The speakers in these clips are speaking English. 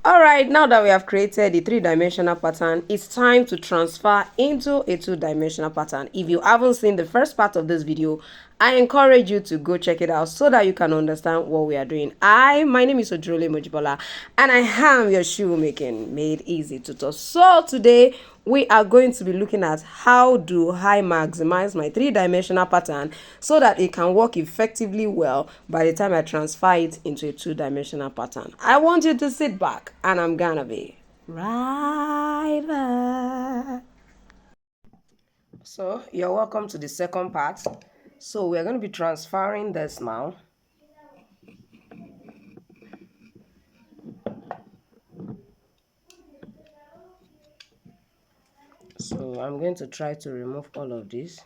Alright, now that we have created the three-dimensional pattern, it's time to transfer into a two-dimensional pattern. If you haven't seen the first part of this video, I encourage you to go check it out so that you can understand what we are doing. My name is Ojole Mojibola, and I am your shoemaking made easy tutor. So today we are going to be looking at how do I maximize my three-dimensional pattern so that it can work effectively well by the time I transfer it into a two-dimensional pattern. I want you to sit back and I'm gonna be right there. So you're welcome to the second part. So we're going to be transferring this now. So I'm going to try to remove all of this.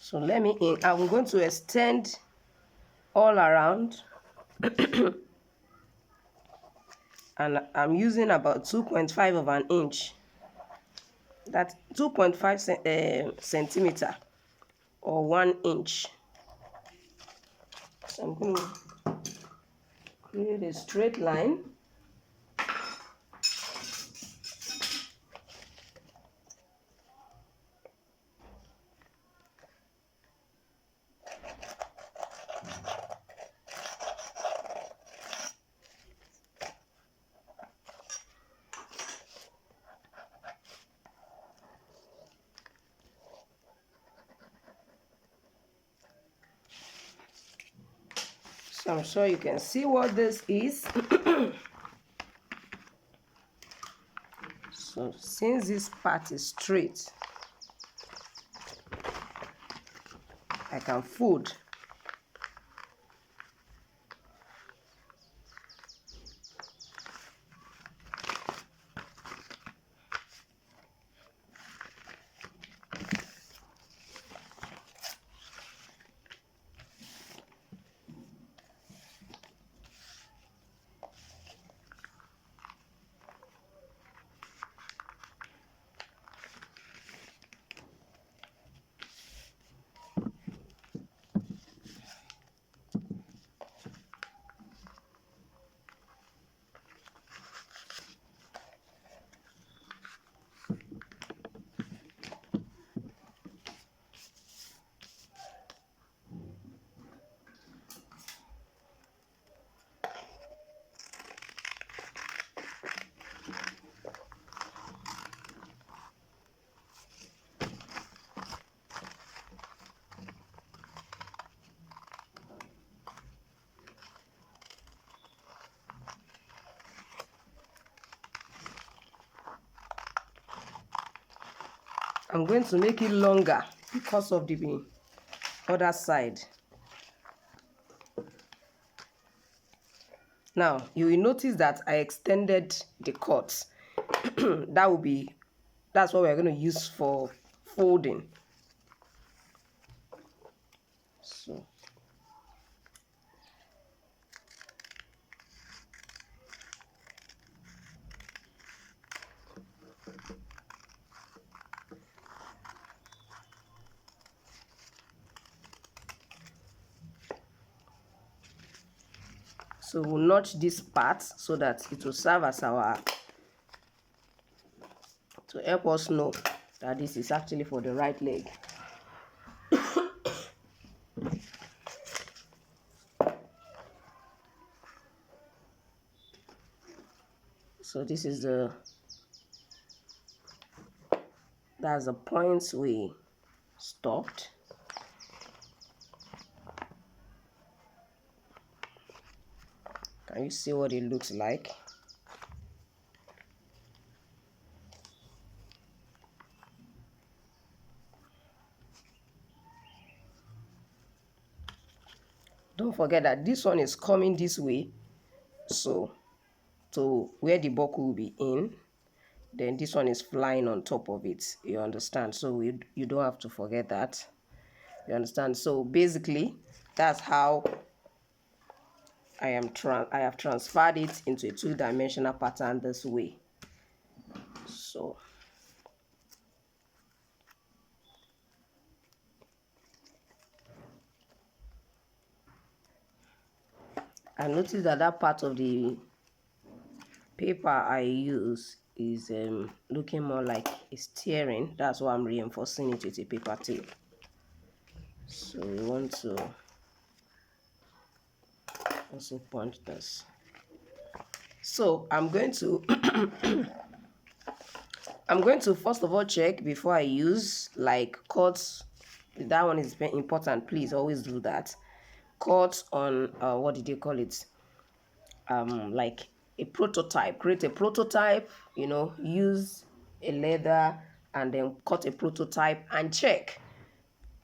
So let me in. I'm going to extend all around. And I'm using about 2.5 of an inch. That's 2.5 centimeter or 1 inch. So I'm going to create a straight line. So I'm sure you can see what this is. So since this part is straight, I can fold. I'm going to make it longer because of the other side. Now, you will notice that I extended the cuts. That's what we're going to use for folding. So we'll notch this part so that it will serve as to help us know that this is actually for the right leg. So this is that's the points we stopped. Can you see what it looks like? Don't forget that this one is coming this way, so to where the buckle will be in, then this one is flying on top of it. You understand? So you don't have to forget that. You understand? So basically, that's how I have transferred it into a two-dimensional pattern this way. So I noticed that part of the paper I use is looking more like a steering. That's why I'm reinforcing it with a paper tape. So we want to also punch this. So I'm going to first of all check before I use, like, cuts. That one is very important. Please always do that. Cuts on what did you call it? Like a prototype. Create a prototype, use a leather and then cut a prototype and check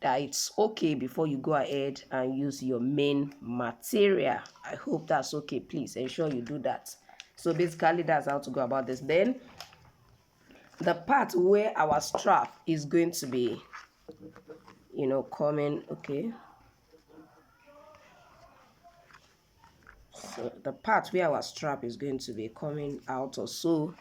that it's okay before you go ahead and use your main material. I hope that's okay. Please ensure you do that. So basically that's how to go about this. Then the part where our strap is going to be you know, coming. Okay, so the part where our strap is going to be coming out or so.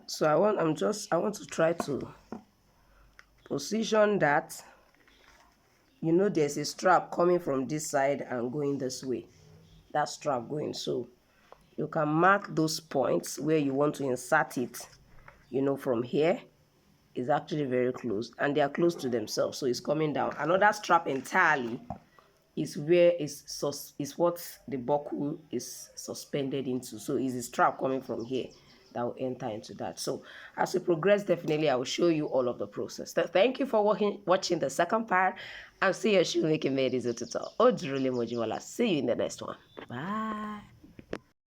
So I want to try to position that, you know, there's a strap coming from this side and going this way. That strap going, so you can mark those points where you want to insert it. You know, from here is actually very close, and they are close to themselves, so it's coming down. Another strap entirely is where is what the buckle is suspended into, so is the strap coming from here that will enter into that. So as we progress, definitely I will show you all of the process. Thank you for watching the second part, and see your shoemaking made easy tutorial. See you in the next one. Bye.